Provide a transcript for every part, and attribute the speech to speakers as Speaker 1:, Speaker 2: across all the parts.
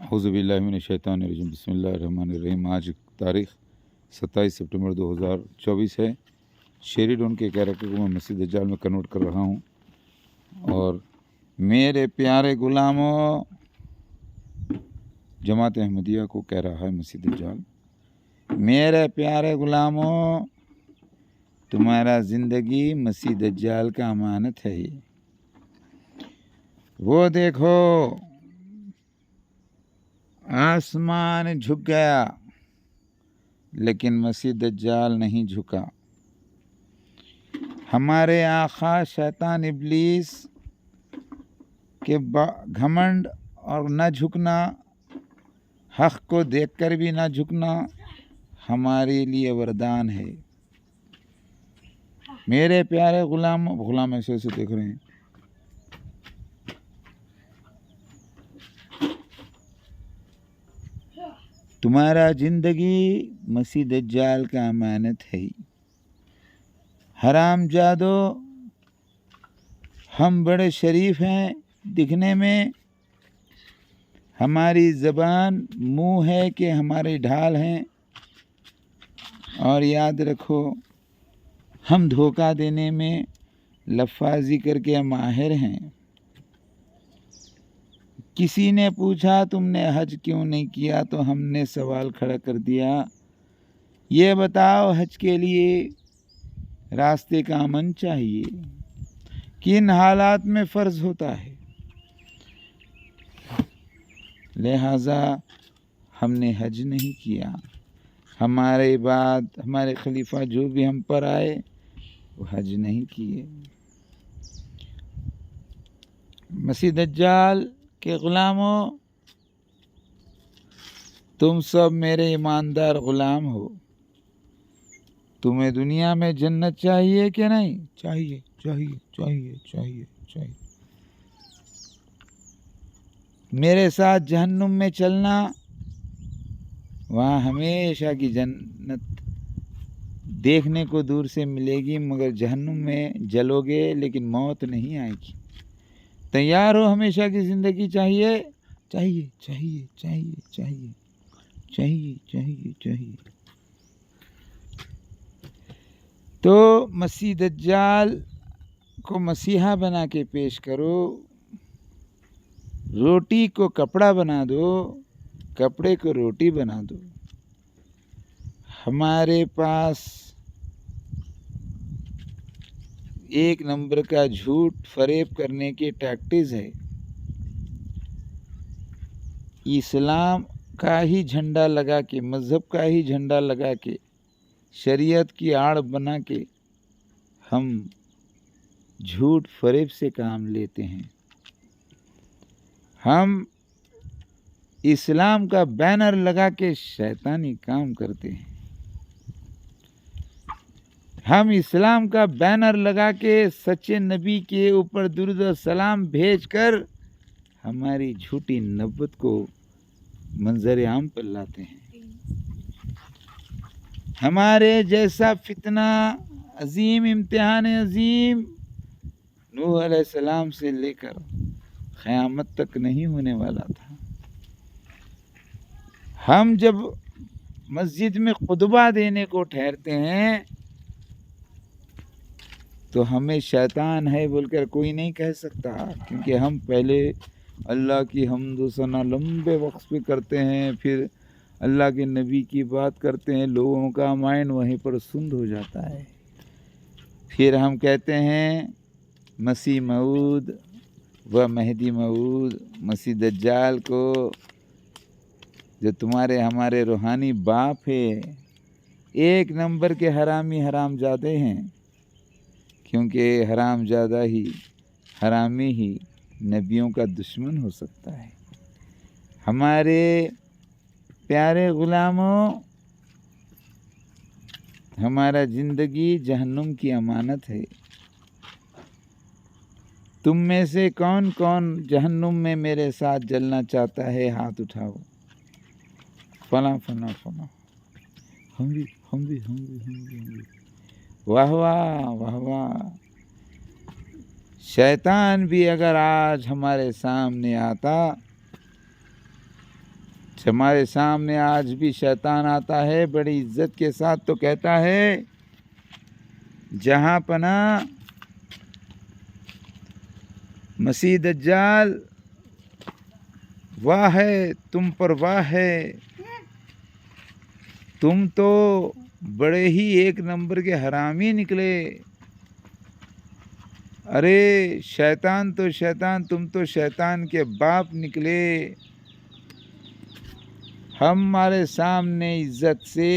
Speaker 1: औज़ुबिल्लाहिमिनश्शैतानिर्रजीम बिस्मिल्लाहिर्रहमानिर्रहीम। आज तारीख़ 27 सितंबर 2024 है। शेरिडोन के कैरेक्टर को मैं मसीह दज्जाल में कन्वर्ट कर रहा हूँ। और मेरे प्यारे ग़ुलामों, जमात अहमदिया को कह रहा है मसीह दज्जाल, मेरे प्यारे ग़ुलामों, तुम्हारा ज़िंदगी मसीह दज्जाल का अमानत है। वो देखो, आसमान झुक गया लेकिन मसीह दज्जाल नहीं झुका। हमारे आका शैतान इब्लीस के घमंड और न झुकना, हक़ को देखकर भी न झुकना हमारे लिए वरदान है। मेरे प्यारे गुलाम ऐसे ऐसे देख रहे हैं। तुम्हारा ज़िंदगी मसीह दज्जाल का अमानत है। हराम जादो, हम बड़े शरीफ हैं दिखने में, हमारी ज़बान मुँह है कि हमारे ढाल हैं। और याद रखो, हम धोखा देने में लफ्ज़ी करके माहिर हैं। किसी ने पूछा तुमने हज क्यों नहीं किया, तो हमने सवाल खड़ा कर दिया, ये बताओ हज के लिए रास्ते का अमन चाहिए, किन हालात में फ़र्ज़ होता है। लिहाजा हमने हज नहीं किया। हमारे बाद हमारे खलीफा जो भी हम पर आए वो हज नहीं किए। मसीह दज्जाल के ग़ुलामों, तुम सब मेरे ईमानदार ग़ुलाम हो। तुम्हें दुनिया में जन्नत चाहिए कि नहीं? चाहिए चाहिए चाहिए चाहिए चाहिए। मेरे साथ जहन्नुम में चलना, वहाँ हमेशा की जन्नत देखने को दूर से मिलेगी, मगर जहन्नुम में जलोगे लेकिन मौत नहीं आएगी। तैयार हो? हमेशा की ज़िंदगी चाहिए? चाहिए चाहिए चाहिए चाहिए चाहिए चाहिए चाहिए। तो मसीह दज्जाल को मसीहा बना के पेश करो। रोटी को कपड़ा बना दो, कपड़े को रोटी बना दो। हमारे पास एक नंबर का झूठ फरेब करने की टैक्टिस है। इस्लाम का ही झंडा लगा के, मज़हब का ही झंडा लगा के, शरीयत की आड़ बना के हम झूठ फरेब से काम लेते हैं। हम इस्लाम का बैनर लगा के शैतानी काम करते हैं। हम इस्लाम का बैनर लगा के सच्चे नबी के ऊपर दुरूद और सलाम भेजकर हमारी झूठी नब्बत को मंजर आम पर लाते हैं। हमारे जैसा फितना अजीम, इम्तिहान अजीम नूह अलैहिस्सलाम से लेकर क़यामत तक नहीं होने वाला था। हम जब मस्जिद में खुतबा देने को ठहरते हैं तो हमें शैतान है बोलकर कोई नहीं कह सकता, क्योंकि हम पहले अल्लाह की हम्द सना लंबे वक्त पे करते हैं, फिर अल्लाह के नबी की बात करते हैं, लोगों का माइंड वहीं पर सुंद हो जाता है। फिर हम कहते हैं मसीह मऊद व मेहदी मऊद, मसीह दज्जाल को, जो तुम्हारे हमारे रूहानी बाप है, एक नंबर के हरामी हरामजादे हैं, क्योंकि हरामजादा ही, हरामी ही नबियों का दुश्मन हो सकता है। हमारे प्यारे ग़ुलामों, हमारा ज़िंदगी जहन्नुम की अमानत है। तुम में से कौन कौन जहन्नुम में मेरे साथ जलना चाहता है? हाथ उठाओ। फला फला फला, हम भी। वाह वाह वाह वाह। शैतान भी अगर आज हमारे सामने आता हमारे सामने आज भी शैतान आता है बड़ी इज्जत के साथ, तो कहता है जहाँ पना मसीह दज्जाल, वाह है तुम पर, वाह है, तुम तो बड़े ही एक नंबर के हरामी निकले। अरे शैतान तो शैतान, तुम तो शैतान के बाप निकले। हमारे सामने इज्जत से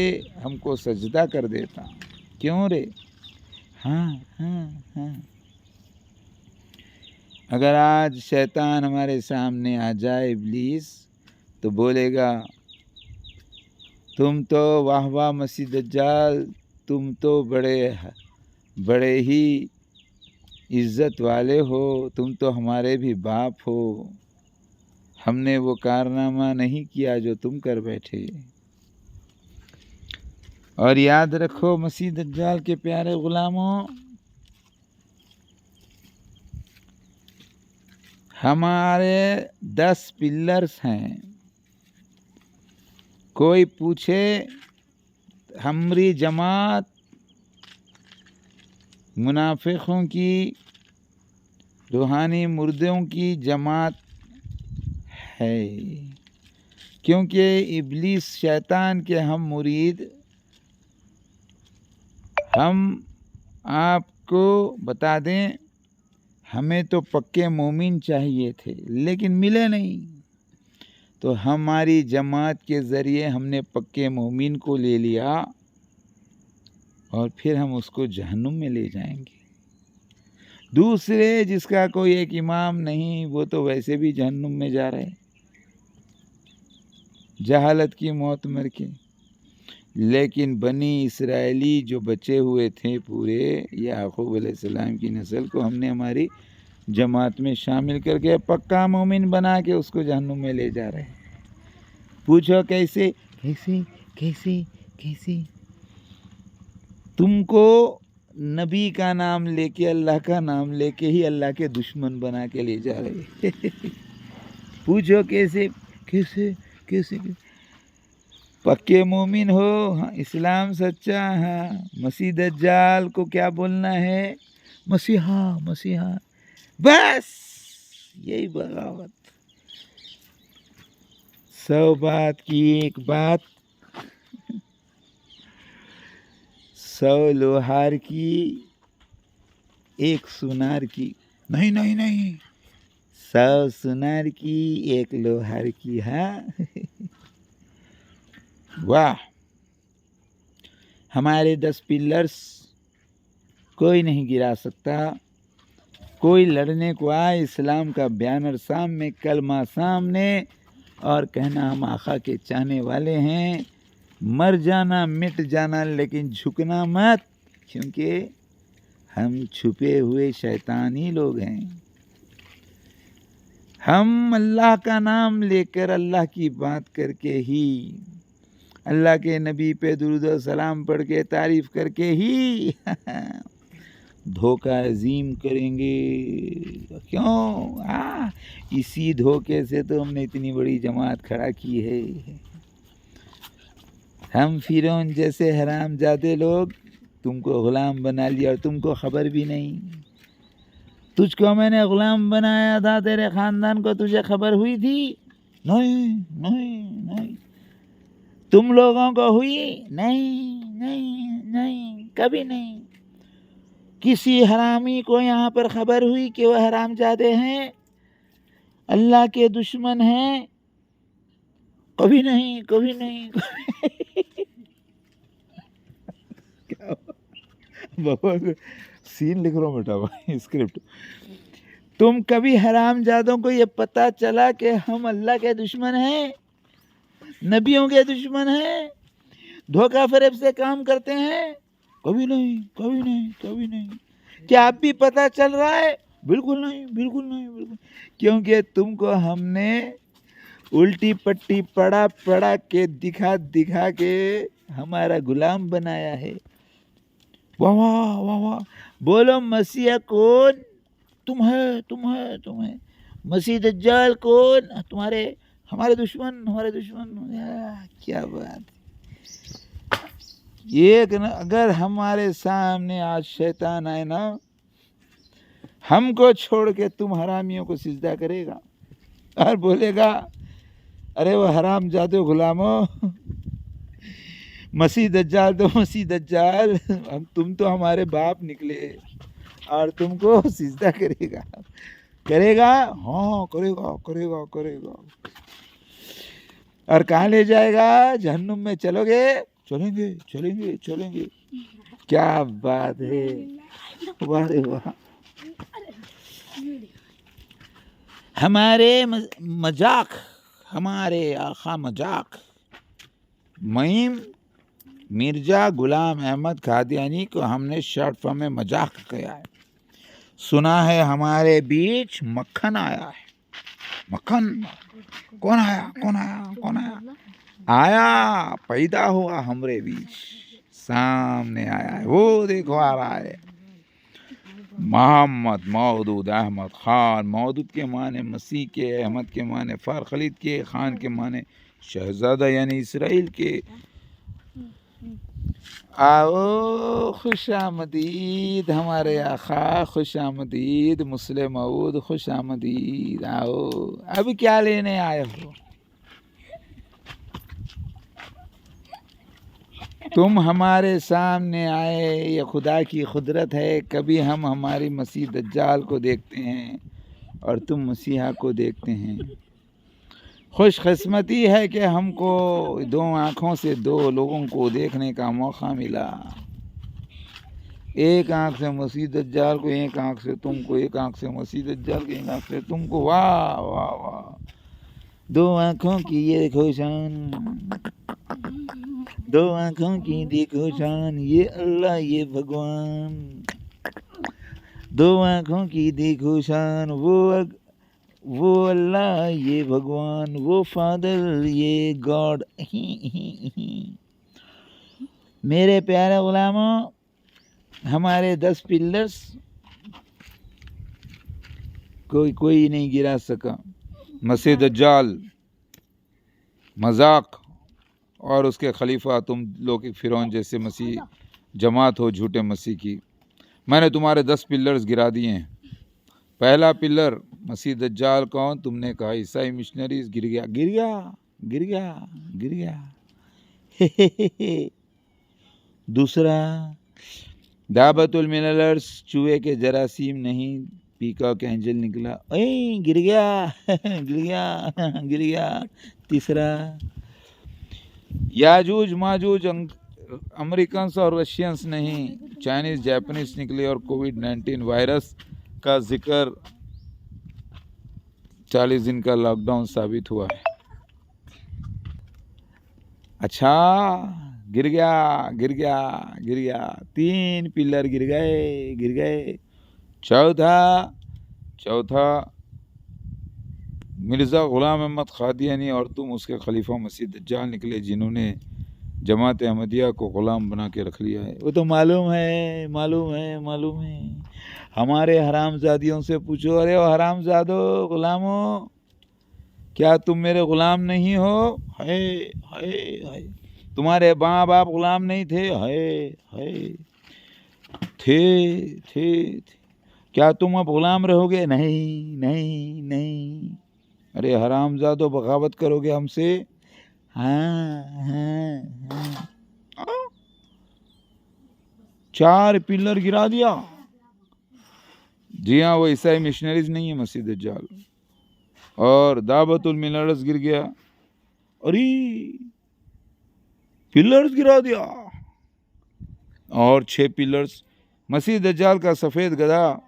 Speaker 1: हमको सजदा कर देता, क्यों रे? हाँ हाँ हाँ। अगर आज शैतान हमारे सामने आ जाए इब्लीस, तो बोलेगा तुम तो वाह वाह मसीह दज्जाल, तुम तो बड़े ही इज्जत वाले हो, तुम तो हमारे भी बाप हो, हमने वो कारनामा नहीं किया जो तुम कर बैठे। और याद रखो मसीह दज्जाल के प्यारे गुलामों, हमारे 10 पिलर्स हैं। कोई पूछे हमारी जमात मुनाफिकों की, रूहानी मुर्दों की जमात है, क्योंकि इब्लीस शैतान के हम मुरीद। हम आपको बता दें, हमें तो पक्के मोमिन चाहिए थे लेकिन मिले नहीं, तो हमारी जमात के ज़रिए हमने पक्के मोमिन को ले लिया और फिर हम उसको जहन्नुम में ले जाएंगे। दूसरे जिसका कोई एक इमाम नहीं, वो तो वैसे भी जहन्नुम में जा रहे, जहालत की मौत मर के। लेकिन बनी इसराइली जो बचे हुए थे पूरे, याकूब अलैहिस्सलाम की नस्ल को हमने हमारी जमात में शामिल करके पक्का मोमिन बना के उसको जहन्नुम में ले जा रहे हैं। पूछो कैसे कैसे कैसे कैसे? तुमको नबी का नाम लेके, अल्लाह का नाम लेके ही अल्लाह के दुश्मन बना के ले जा रहे पूछो कैसे कैसे कैसे? पक्के मोमिन हो, हाँ, इस्लाम सच्चा, हाँ, मसीह दज्जाल को क्या बोलना है? मसीहा मसीहा, बस यही बगावत। 100 बात की एक बात, 100 लोहार की एक सुनार की, नहीं नहीं नहीं, 100 सुनार की एक लोहार की। हाँ वाह, हमारे 10 पिलर्स कोई नहीं गिरा सकता। कोई लड़ने को आए, इस्लाम का बैनर सामने, कलमा सामने, और कहना हम आका के चाहने वाले हैं, मर जाना मिट जाना लेकिन झुकना मत, क्योंकि हम छुपे हुए शैतानी लोग हैं। हम अल्लाह का नाम लेकर, अल्लाह की बात करके ही, अल्लाह के नबी पे दुरूद और सलाम पढ़ के, तारीफ़ करके ही धोखा अजीम करेंगे। क्यों? इसी धोखे से तो हमने इतनी बड़ी जमात खड़ा की है। हम फिरौन जैसे हरामजादे लोग तुमको गुलाम बना लिया और तुमको खबर भी नहीं। तुझको मैंने गुलाम बनाया था, तेरे ख़ानदान को तुझे खबर हुई थी? नहीं नहीं नहीं। तुम लोगों को हुई? नहीं नहीं नहीं, कभी नहीं। किसी हरामी को यहाँ पर खबर हुई कि वह हरामजादे हैं, अल्लाह के दुश्मन हैं? कभी नहीं कभी नहीं, क्या बाबा सीन लिख रहा हूँ बेटा भाई, स्क्रिप्ट। तुम कभी हरामजादों को ये पता चला कि हम अल्लाह के दुश्मन हैं, नबियों के दुश्मन हैं, धोखा फरेब से काम करते हैं? कभी नहीं कभी नहीं कभी नहीं। क्या आप भी पता चल रहा है? बिल्कुल नहीं बिल्कुल नहीं बिल्कुल, क्योंकि तुमको हमने उल्टी पट्टी पड़ा पड़ा के दिखा दिखा के हमारा गुलाम बनाया है। वाह वाह वाह वाह, बोलो मसीहा कौन? तुम है तुम है तुम है। मसीह दज्जाल कौन? तुम्हारे हमारे दुश्मन, हमारे दुश्मन। क्या बात। एक न अगर हमारे सामने आज शैतान आए ना, हमको छोड़ के तुम हरामियों को सिजदा करेगा और बोलेगा अरे वो हराम जादो गुलामों, मसीह दज्जाल तो मसीह दज्जाल, तुम तो हमारे बाप निकले और तुमको सिजदा करेगा। करेगा? हाँ करेगा करेगा करेगा। और कहाँ ले जाएगा? जहन्नुम में। चलोगे? चलेंगे चलेंगे चलेंगे। क्या बात है, वाह रे वाह। हमारे मजाक, हमारे आखा मजाक मईम मिर्जा गुलाम अहमद कादियानी को हमने शॉर्ट फॉर्म में मजाक किया है। सुना है हमारे बीच मक्खन आया है। मक्खन? कौन आया कौन आया कौन आया? आया, पैदा हुआ हमारे बीच, सामने आया है, वो देखो आ रहा है। मोहम्मद मौदूद अहमद खान। मौदूद के माने मसीह के, अहमद के माने फार खलीद के, खान के माने शहजादा यानी इसराइल के। आओ खुश आमदीद हमारे आखा, खुश आमदीद मुस्लिम मऊद, खुश आमदीद। आओ, अब क्या लेने आए हो? तुम हमारे सामने आए, ये खुदा की कुदरत है। कभी हम हमारी मसीह दज्जाल को देखते हैं और तुम मसीहा को देखते हैं। खुशकिस्मती है कि हमको दो आँखों से दो लोगों को देखने का मौका मिला। एक आँख से मसीह दज्जाल को, एक आँख से तुमको, एक आँख से मसीह दज्जाल को, एक आँख से तुमको। वाह वाह वाह। दो आँखों की ये देखो शान, दो आँखों की देखो शान, ये अल्लाह ये भगवान। दो आँखों की देखो शान, वो अल्लाह ये भगवान, वो फादर ये गॉड। मेरे प्यारे गुलामों, हमारे 10 पिलर्स कोई नहीं गिरा सका। मसीह दज्जाल, मजाक और उसके खलीफा तुम लोग फिरौन जैसे मसीह जमात हो झूठे मसीह की। मैंने तुम्हारे 10 पिलर्स गिरा दिए हैं। पहला पिलर मसीह दज्जाल कौन? तुमने कहा ईसाई मिशनरीज। गिर गया गिर गया गिर गया गिर गया। दूसरा दाबतुल मिनलर्स, चूहे के जरासीम नहीं, पीकॉक एंजल निकला। गिर गया गिर गया गिर गया। तीसरा याजूज माजूज, अमेरिकन्स और रशियंस नहीं, चाइनीज जापानीज निकले। और कोविड-19 वायरस का जिक्र 40 दिन का लॉकडाउन साबित हुआ है। अच्छा, गिर गया गिर गया गिर गया। 3 पिलर गिर गए। चौथा मिर्ज़ा गुलाम अहमद कादियानी और तुम उसके खलीफा मसीह दज्जाल निकले, जिन्होंने जमात अहमदिया को गुलाम बना के रख लिया है। वो तो मालूम है। हमारे हरामजादियों से पूछो, अरे वो हरामजादो गुलामों, क्या तुम मेरे गुलाम नहीं हो? है। तुम्हारे माँ बाप गुलाम नहीं थे? है। थे। क्या तुम अब गुलाम रहोगे? नहीं। अरे हरामजादो, बगावत करोगे हमसे? हाँ। 4 पिलर गिरा दिया। जी हाँ, वो ईसाई मिशनरीज नहीं है, मसीह दज्जाल। और दावतुल मिनलर्स गिर गया। अरे पिलर्स गिरा दिया। और 6 पिलर्स। मसीह दज्जाल का सफ़ेद गधा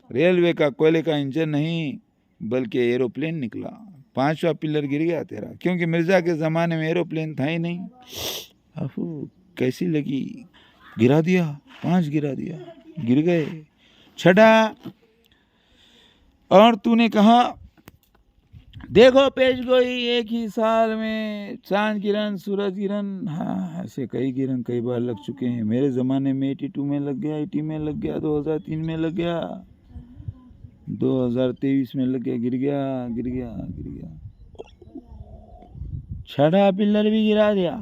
Speaker 1: रेलवे का कोयले का इंजन नहीं बल्कि एरोप्लेन निकला। 5वां पिलर गिर गया तेरा, क्योंकि मिर्ज़ा के ज़माने में एरोप्लेन था ही नहीं। अफू कैसी लगी? गिरा दिया, 5 गिरा दिया, गिर गए। 6, और तूने कहा देखो पेश गोई, एक ही साल में चांद गिरन सूरज गिरन। हाँ, ऐसे कई गिरन कई बार लग चुके हैं। मेरे ज़माने में 82 में लग गया, 80 में लग गया, 2003 में लग गया, 2023 में लग गया। गिर गया। छठा पिलर भी गिरा दिया।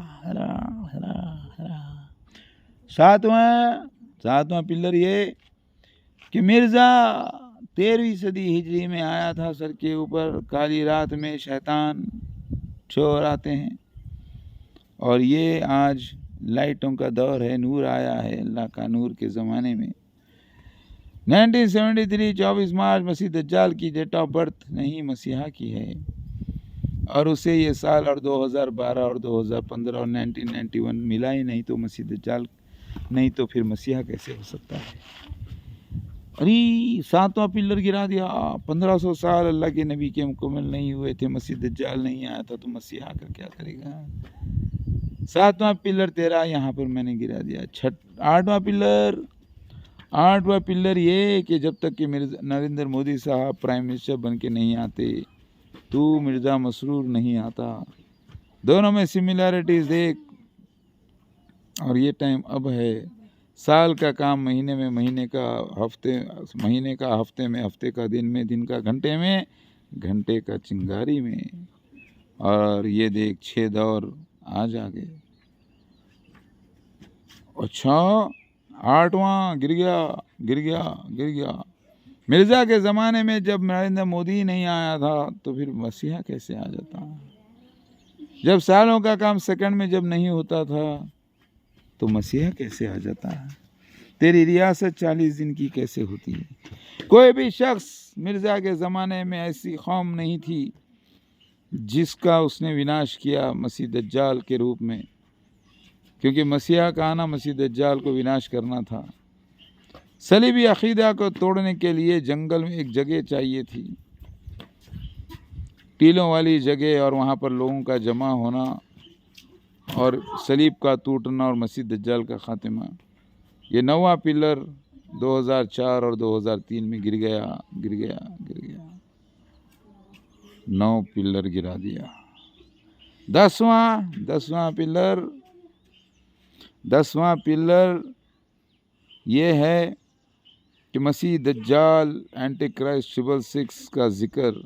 Speaker 1: सातवां पिलर ये कि मिर्ज़ा 13वीं सदी हिजरी में आया था। सर के ऊपर काली रात में शैतान चोर आते हैं, और ये आज लाइटों का दौर है, नूर आया है अल्लाह का नूर के ज़माने में। 1973 24 मार्च मसीह दज्जाल की डेट ऑफ बर्थ नहीं मसीहा की है, और उसे ये साल और 2012 और 2015 और 1991 मिला ही नहीं, तो मसीह दज्जाल नहीं तो फिर मसीहा कैसे हो सकता है। अरे सातवां पिलर गिरा दिया। 1500 साल अल्लाह के नबी के मुकम्मल नहीं हुए थे, मसीह दज्जाल नहीं आया था, तो मसीहा आकर क्या करेगा। सातवां पिलर तेरा यहाँ पर मैंने गिरा दिया। आठवां पिलर ये कि जब तक कि नरेंद्र मोदी साहब प्राइम मिनिस्टर बन के नहीं आते, तू मिर्ज़ा मसरूर नहीं आता। दोनों में सिमिलैरिटीज़ देख, और ये टाइम अब है। साल का काम महीने में, महीने का हफ्ते में, हफ्ते का दिन में, दिन का घंटे में, घंटे का चिंगारी में। और ये देख 6 दौर आज आ गए। अच्छा 8वां गिर गया। मिर्ज़ा के ज़माने में जब नरेंद्र मोदी नहीं आया था, तो फिर मसीहा कैसे आ जाता। जब सालों का काम सेकंड में जब नहीं होता था, तो मसीहा कैसे आ जाता है। तेरी रियासत 40 दिन की कैसे होती है। कोई भी शख्स मिर्ज़ा के ज़माने में ऐसी कौम नहीं थी जिसका उसने विनाश किया मसीह दज्जाल के रूप में, क्योंकि मसीहा का आना मसीह दज्जाल को विनाश करना था। सलीबी अकीदा को तोड़ने के लिए जंगल में एक जगह चाहिए थी, टीलों वाली जगह, और वहाँ पर लोगों का जमा होना, और सलीब का टूटना और मसीह दज्जाल का खात्मा। ये 9वां पिलर 2004 और 2003 में गिर गया। 9 पिलर गिरा दिया। 10वां पिलर ये है कि मसीह दज्जाल एंटी क्राइस्ट 666 का जिक्र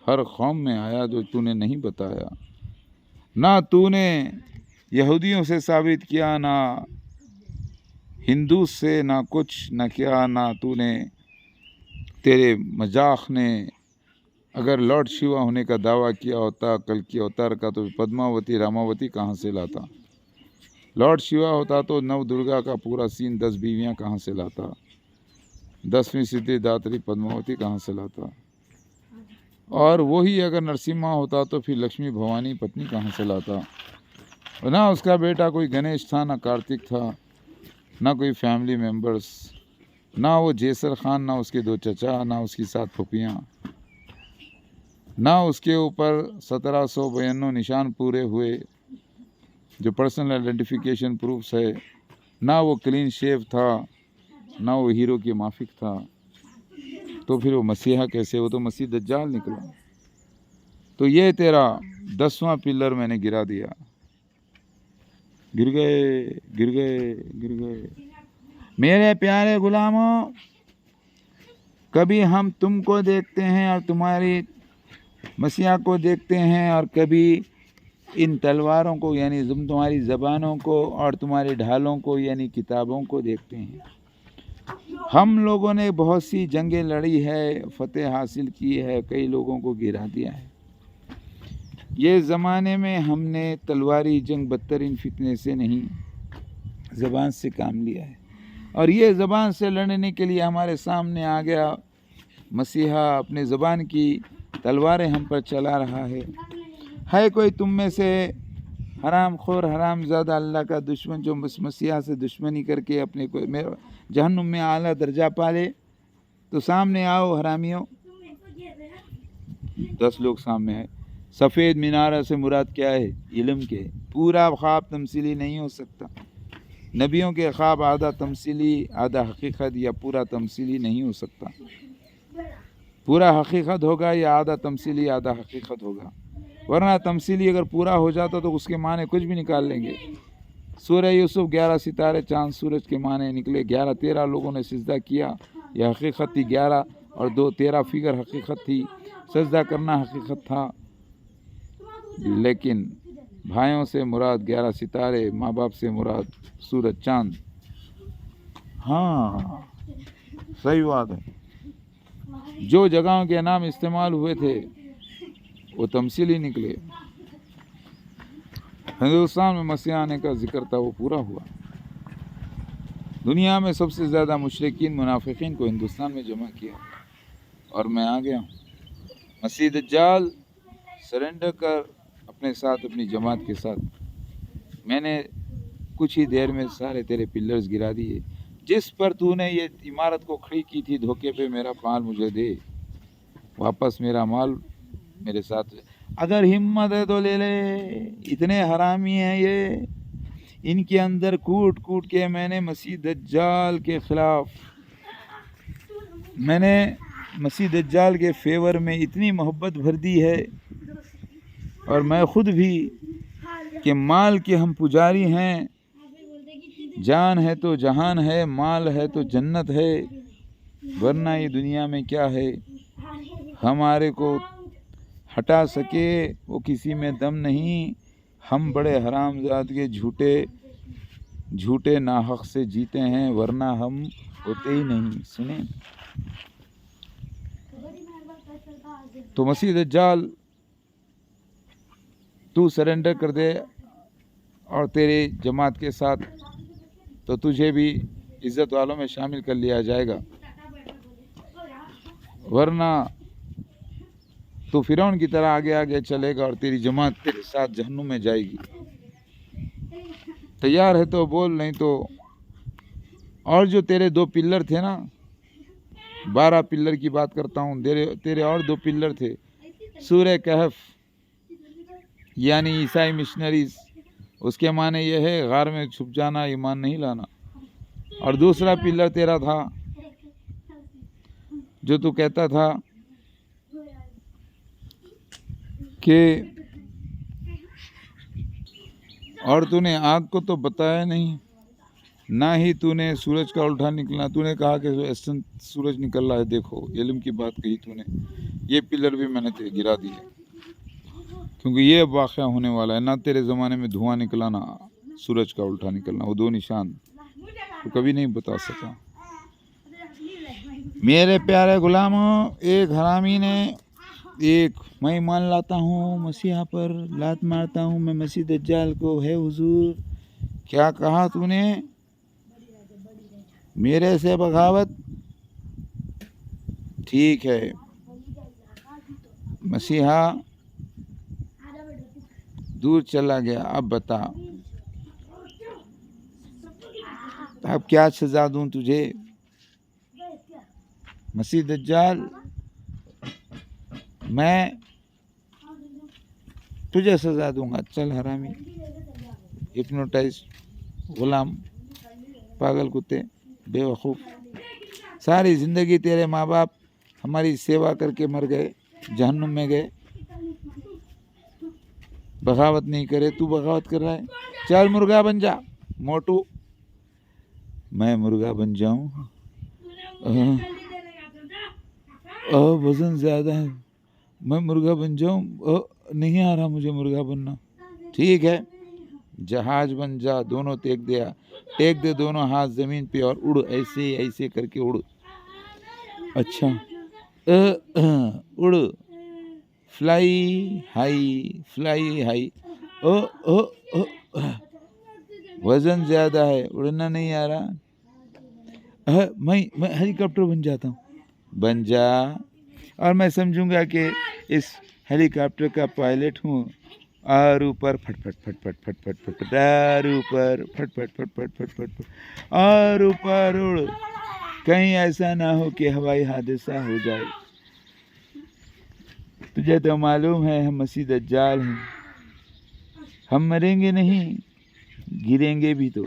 Speaker 1: हर कौम में आया, जो तूने नहीं बताया। ना तूने यहूदियों से साबित किया, ना हिंदू से, ना कुछ ना किया, ना तूने, तेरे मजाक ने अगर लॉर्ड शिवा होने का दावा किया होता कल की अवतार का, तो पद्मावती रामावती कहाँ से लाता। लॉर्ड शिवा होता तो नव दुर्गा का पूरा सीन 10 बीवियाँ कहाँ से लाता। 10वीं सिद्धिदात्री पद्मावती कहाँ से लाता। और वही अगर नरसिम्हा होता तो फिर लक्ष्मी भवानी पत्नी कहाँ से लाता। ना उसका बेटा कोई गणेश था, ना कार्तिक था, ना कोई फैमिली मेंबर्स, ना वो जैसर खान, ना उसके 2 चचा, ना उसकी 7 फुफियाँ, ना उसके ऊपर 1792 निशान पूरे हुए जो पर्सनल आइडेंटिफिकेशन प्रूफ्स है, ना वो क्लीन शेव था, ना वो हीरो की माफिक था। तो फिर वो मसीहा कैसे, वो तो मसीह दज्जाल निकला। तो ये तेरा 10वां पिलर मैंने गिरा दिया। गिर गए। मेरे प्यारे गुलामों, कभी हम तुमको देखते हैं और तुम्हारी मसीहा को देखते हैं, और कभी इन तलवारों को यानी तुम्हारी ज़बानों को और तुम्हारी ढालों को यानी किताबों को देखते हैं। हम लोगों ने बहुत सी जंगें लड़ी है, फतेह हासिल की है, कई लोगों को गिरा दिया है। ये ज़माने में हमने तलवारी जंग बदतरीन फितने से नहीं, ज़बान से काम लिया है। और ये ज़बान से लड़ने के लिए हमारे सामने आ गया मसीहा, अपने ज़बान की तलवारें हम पर चला रहा है कोई तुम में से हराम खोर, हराम ज़्यादा, अल्लाह का दुश्मन, जो मसीहा से दुश्मनी करके अपने को जहन्नुम में आला दर्जा पाले? तो सामने आओ हरामियों। 10 लोग सामने है। सफ़ेद मीनारा से मुराद क्या है? इल्म के। पूरा ख्वाब तमसीली नहीं हो सकता। नबियों के ख्वाब आधा तमसीली आधा हकीकत, या पूरा तमसीली नहीं हो सकता। पूरा हकीकत होगा या आधा तमसीली आधा हकीकत होगा, वरना तमसीली अगर पूरा हो जाता तो उसके माने कुछ भी निकाल लेंगे। सूरह यूसुफ 11 सितारे चांद सूरज के माने निकले। 11-13 लोगों ने सिजदा किया, यह हकीकत थी। 11 और 2 13 फिगर हकीकत थी। सजदा करना हकीकत था, लेकिन भाइयों से मुराद 11 सितारे, माँ बाप से मुराद सूरज चांद। हाँ सही बात है। जो जगहों के नाम इस्तेमाल हुए थे वो तमसीली निकले। हिंदुस्तान में मसीह आने का जिक्र था, वो पूरा हुआ। दुनिया में सबसे ज़्यादा मुशरिकीन मुनाफिकीन को हिंदुस्तान में जमा किया और मैं आ गया हूँ। मसीह दज्जाल सरेंडर कर अपने साथ, अपनी जमात के साथ, मैंने कुछ ही देर में सारे तेरे पिलर्स गिरा दिए। जिस पर तूने ये इमारत को खड़ी की थी धोखे पे, मेरा माल मुझे दे वापस, मेरा माल मेरे साथ। अगर हिम्मत है तो ले ले, इतने हरामी हैं ये, इनके अंदर कूट कूट के मैंने मसीह दज्जाल के खिलाफ, मैंने मसीह दज्जाल के फेवर में इतनी मोहब्बत भर दी है, और मैं खुद भी कि माल के हम पुजारी हैं। जान है तो जहान है, माल है तो जन्नत है, वरना ये दुनिया में क्या है। हमारे को हटा सके वो किसी में दम नहीं। हम बड़े हरामजाद के झूठे नाहक से जीते हैं, वरना हम होते ही नहीं। सुने तो मसीह दज्जाल तू सरेंडर कर दे और तेरे जमात के साथ, तो तुझे भी इज़्ज़त वालों में शामिल कर लिया जाएगा, वरना तो फिरौन की तरह आगे आगे चलेगा और तेरी जमात तेरे साथ जहन्नुम में जाएगी। तैयार है तो बोल, नहीं तो। और जो तेरे 2 पिल्लर थे ना, 12 पिल्लर की बात करता हूँ, तेरे और 2 पिल्लर थे। सूरह कहफ यानी ईसाई मिशनरीज, उसके माने यह है गार में छुप जाना, ईमान नहीं लाना। और दूसरा पिल्लर तेरा था जो तू कहता था कि, और तूने आग को तो बताया नहीं, ना ही तूने सूरज का उल्टा निकलना। तूने कहा कि ऐसा सूरज निकल रहा है, देखो इल्म की बात कही तूने। ये पिलर भी मैंने तेरे गिरा दिए, क्योंकि ये वाक़या होने वाला है। ना तेरे ज़माने में धुआं निकला, ना सूरज का उल्टा निकलना, वो 2 निशान तो कभी नहीं बता सका। मेरे प्यारे गुलामों, एक हरामी ने मैं ईमान लाता हूँ मसीहा पर, लात मारता हूँ मैं मसीह दज्जाल को, है हुजूर। क्या कहा तूने? मेरे से बगावत? ठीक है, मसीहा दूर चला गया। अब बता, अब क्या सजा दूं तुझे? मसीह दज्जाल, मैं तुझे सजा दूंगा। चल हरामी, हिप्नोटाइज, गुलाम, पागल कुत्ते, बेवकूफ़। सारी ज़िंदगी तेरे माँ बाप हमारी सेवा करके मर गए, जहन्नुम में गए, बगावत नहीं करे। तू बगावत कर रहा है। चल मुर्गा बन जा मोटू। मैं मुर्गा बन जाऊं? वज़न ज़्यादा है, मैं मुर्गा बन जाऊं? नहीं आ रहा मुझे मुर्गा बनना। ठीक है, जहाज बन जा, दोनों टेक दे दोनों हाथ ज़मीन पे और उड़, ऐसे ऐसे करके उड़। अच्छा, उड़, फ्लाई हाई। ओ ओ ओ, वज़न ज़्यादा है, उड़ना नहीं आ रहा। मैं हेलीकॉप्टर बन जाता हूँ। बन जा, और मैं समझूंगा कि इस हेलीकॉप्टर का पायलट हूँ, और ऊपर फट फट फट फट फट फट फट फट, और ऊपर फट फट फट फट फट फट फट, और ऊपर उड़। कहीं ऐसा ना हो कि हवाई हादसा हो जाए। तुझे तो मालूम है हम मसीह दज्जाल हैं, हम मरेंगे नहीं, गिरेंगे भी तो।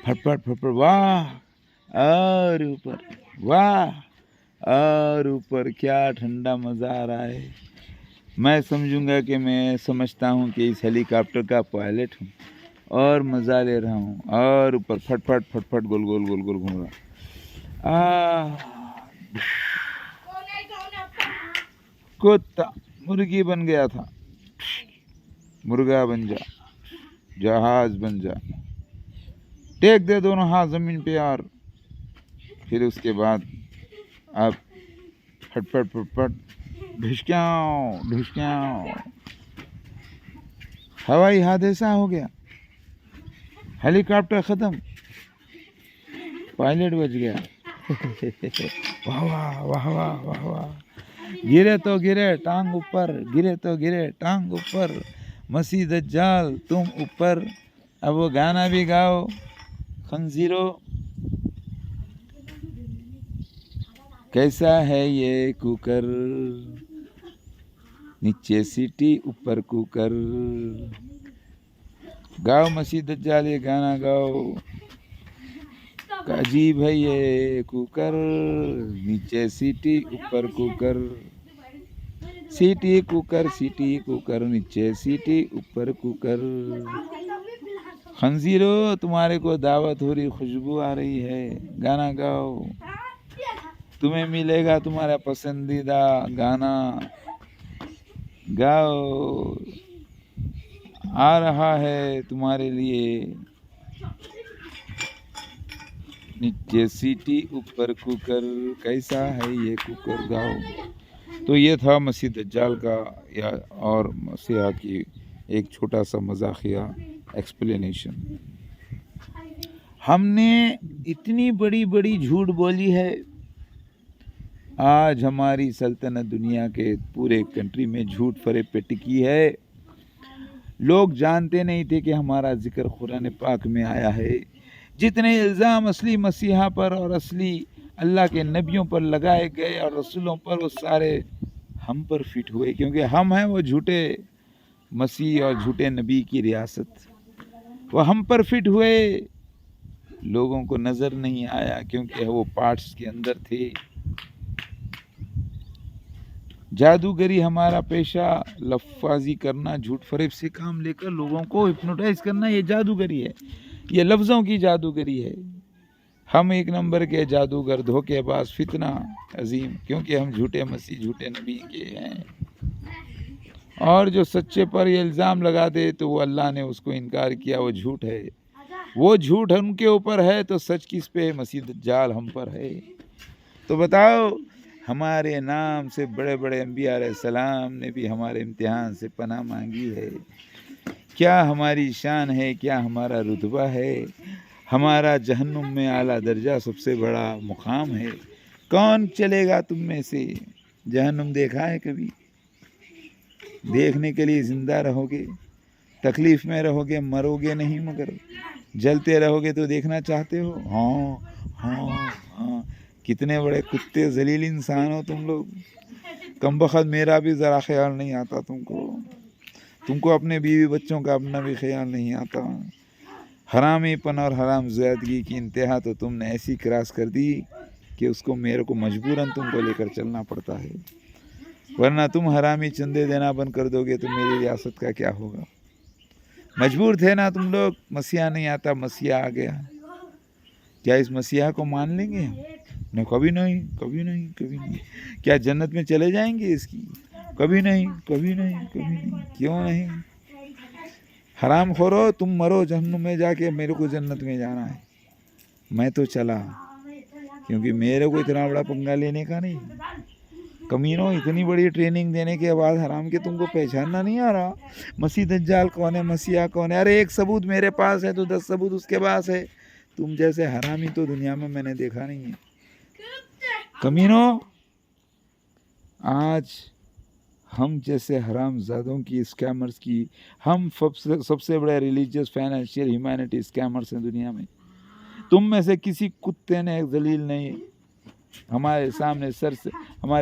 Speaker 1: फटफट फटफट, वाह, और ऊपर, वाह, और ऊपर। क्या ठंडा मज़ा आ रहा है। मैं समझूंगा कि मैं समझता हूँ कि इस हेलीकॉप्टर का पायलट हूँ और मज़ा ले रहा हूँ, और ऊपर फटफट फटफट गोल गोल गोल गोल घूम रहा। कुत्ता मुर्गी बन गया था। मुर्गा बन जा, जहाज बन जा, टेक दे दोनों हाथ ज़मीन पे यार। फिर उसके बाद अब फटफट फटफट ढुसक्याओ ढुसक्याओ, हवाई हादसा हो गया, हेलीकॉप्टर ख़त्म, पायलट बच गया। वाह वाह वाह वाह वाह वाह, गिरे तो गिरे टांग ऊपर, गिरे तो गिरे टांग ऊपर, मसीह दज्जाल तुम ऊपर। अब वो गाना भी गाओ, खंजीरो कैसा है ये कुकर, नीचे सीटी ऊपर कुकर। गाओ मसीह दज्जाल ये गाना गाओ, अजीब है ये कुकर, नीचे सीटी ऊपर कुकर, सीटी कुकर नीचे सीटी ऊपर कुकर। खंजीरो तुम्हारे को दावत हो रही, खुशबू आ रही है, गाना गाओ, तुम्हें मिलेगा तुम्हारा पसंदीदा गाना, गाओ, आ रहा है तुम्हारे लिए, नीचे सीटी ऊपर कुकर, कैसा है ये कुकर, गाओ। तो ये था मसीह दज्जाल का या और मसीहा की एक छोटा सा मजाकिया एक्सप्लेनेशन। हमने इतनी बड़ी बड़ी झूठ बोली है, आज हमारी सल्तनत दुनिया के पूरे कंट्री में झूठ फरेब पे टिकी है। लोग जानते नहीं थे कि हमारा जिक्र कुरान पाक में आया है। जितने इल्ज़ाम असली मसीहा पर और असली अल्लाह के नबियों पर लगाए गए और रसूलों पर, वो सारे हम पर फिट हुए, क्योंकि हम हैं वो झूठे मसीह और झूठे नबी की रियासत, वो हम पर फिट हुए। लोगों को नज़र नहीं आया क्योंकि वो पार्ट्स के अंदर थे। जादूगरी हमारा पेशा, लफ्ज़ी करना, झूठ फरेब से काम लेकर लोगों को हिप्नोटाइज करना, ये जादूगरी है, ये लफ्ज़ों की जादूगरी है। हम एक नंबर के जादूगर, धोखेबाज, फितना अजीम, क्योंकि हम झूठे मसीह झूठे नबी के हैं। और जो सच्चे पर ये इल्ज़ाम लगा दे तो वो अल्लाह ने उसको इनकार किया, वो झूठ है, वो झूठ उनके ऊपर है, तो सच किस पे? मसीह दज्जाल हम पर है। तो बताओ, हमारे नाम से बड़े बड़े अंबिया अलैहिस्सलाम ने भी हमारे इम्तिहान से पनाह मांगी है। क्या हमारी शान है, क्या हमारा रुतबा है, हमारा जहन्नुम में आला दर्जा सबसे बड़ा मुकाम है। कौन चलेगा तुम में से? जहन्नुम देखा है कभी? देखने के लिए ज़िंदा रहोगे, तकलीफ़ में रहोगे, मरोगे नहीं, मगर जलते रहोगे तो देखना चाहते हो। हाँ हाँ हाँ, कितने बड़े कुत्ते जलील इंसान हो तुम लोग। कमबख्त मेरा भी ज़रा ख्याल नहीं आता तुमको अपने बीवी बच्चों का अपना भी ख्याल नहीं आता। हरामीपन और हराम ज़्यादगी की इंतहा तो तुमने ऐसी क्रॉस कर दी कि उसको मेरे को मजबूरन तुमको लेकर चलना पड़ता है, वरना तुम हरामी चंदे देना बंद कर दोगे तो मेरी रियासत का क्या होगा। मजबूर थे ना तुम लोग। मसीहा नहीं आता, मसीहा आ गया। क्या इस मसीहा को मान लेंगे? नहीं, कभी नहीं, कभी नहीं, कभी नहीं। क्या जन्नत में चले जाएंगे इसकी? कभी नहीं, कभी नहीं, कभी नहीं। क्यों नहीं? हराम खोरो, तुम मरो जहन्नुम में जाके, मेरे को जन्नत में जाना है। मैं तो चला, क्योंकि मेरे को इतना बड़ा पंगा लेने का नहीं। कमीनों, इतनी बड़ी ट्रेनिंग देने के बाद हराम के तुमको पहचानना नहीं आ रहा? मसीह दज्जाल कौन है, मसीहा कौन है? अरे एक सबूत मेरे पास है तो 10 सबूत उसके पास है। तुम जैसे हरामी तो दुनिया में मैंने देखा नहीं है। कमीनों, आज हम जैसे हरामजादों की, स्कैमर्स की, हम सबसे बड़े रिलीजियस, फाइनेंशियल, ह्यूमैनिटी स्कैमर्स हैं दुनिया में। तुम में से किसी कुत्ते ने, जलील नहीं, हमारे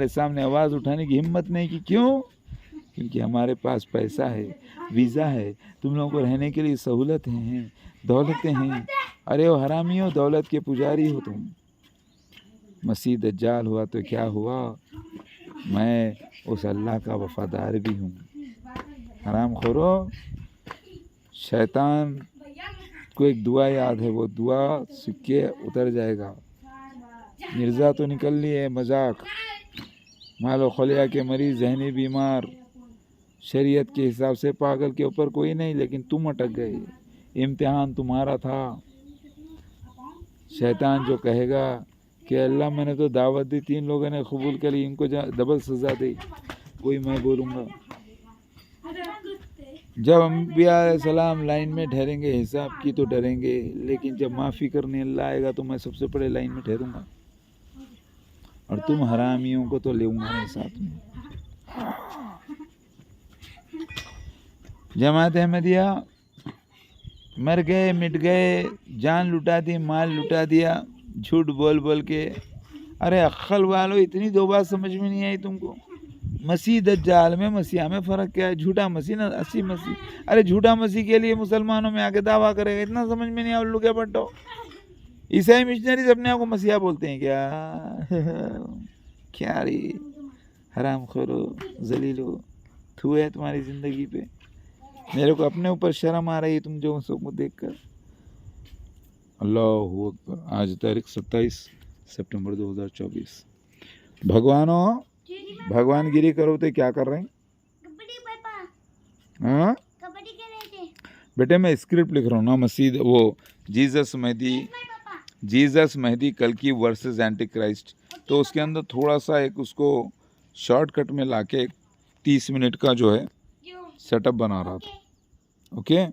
Speaker 1: सामने आवाज़ उठाने की हिम्मत नहीं की। क्यों? क्योंकि हमारे पास पैसा है, वीज़ा है, तुम लोगों को रहने के लिए सहूलतें हैं, दौलतें हैं। अरे वो हरामी हो, दौलत के पुजारी हो तुम। मसीह दज्जाल हुआ तो क्या हुआ? मैं उस अल्लाह का वफादार भी हूँ। हराम खोरो, शैतान को एक दुआ याद है, वो दुआ सिक्के उतर जाएगा। मिर्ज़ा तो निकल लिए, मजाक। मालो खलिया के मरीज़, जहनी बीमार, शरीयत के हिसाब से पागल के ऊपर कोई नहीं, लेकिन तुम अटक गए, इम्तिहान तुम्हारा था। शैतान जो कहेगा कि अल्लाह मैंने तो दावत दी, 3 लोगों ने कबूल करी, इनको डबल सज़ा दी, कोई मैं बोलूँगा। जब अंबिया सलाम लाइन में ठहरेंगे हिसाब की तो डरेंगे, लेकिन जब माफ़ी करने अल्लाह आएगा तो मैं सबसे पहले लाइन में ठहरूंगा, और तुम हरामियों को तो लेऊंगा मेरे साथ में। जमात अहमदिया मर गए, मिट गए, जान लुटा दी, माल लुटा दिया, झूठ बोल बोल के। अरे अक्ल वालों, इतनी दो बात समझ में नहीं आई तुमको? मसीह दज्जाल में मसीहा में फ़र्क क्या है? झूठा मसीह ना असली मसीह। अरे झूठा मसीह के लिए मुसलमानों में आके दावा करेगा, इतना समझ में नहीं? उल्लू क्या बट्टो, ईसाई मिशनरीज अपने आप को मसीहा बोलते हैं क्या? क्या रे हराम खोरो, जलीलो, थू है तुम्हारी ज़िंदगी पे। मेरे को अपने ऊपर शर्म आ रही है तुम जो सबको देख कर। अल्लाहु अकबर। आज तारीख 27 सितंबर 2024। भगवानों, भगवानगिरी करो तो क्या कर रहे हैं? हाँ बेटे, मैं स्क्रिप्ट लिख रहा हूँ ना, मसीह वो जीसस मेहदी कल की वर्सेस एंटी क्राइस्ट, तो उसके अंदर थोड़ा सा एक उसको शॉर्टकट में लाके 30 मिनट का जो है सेटअप बना रहा था। ओके।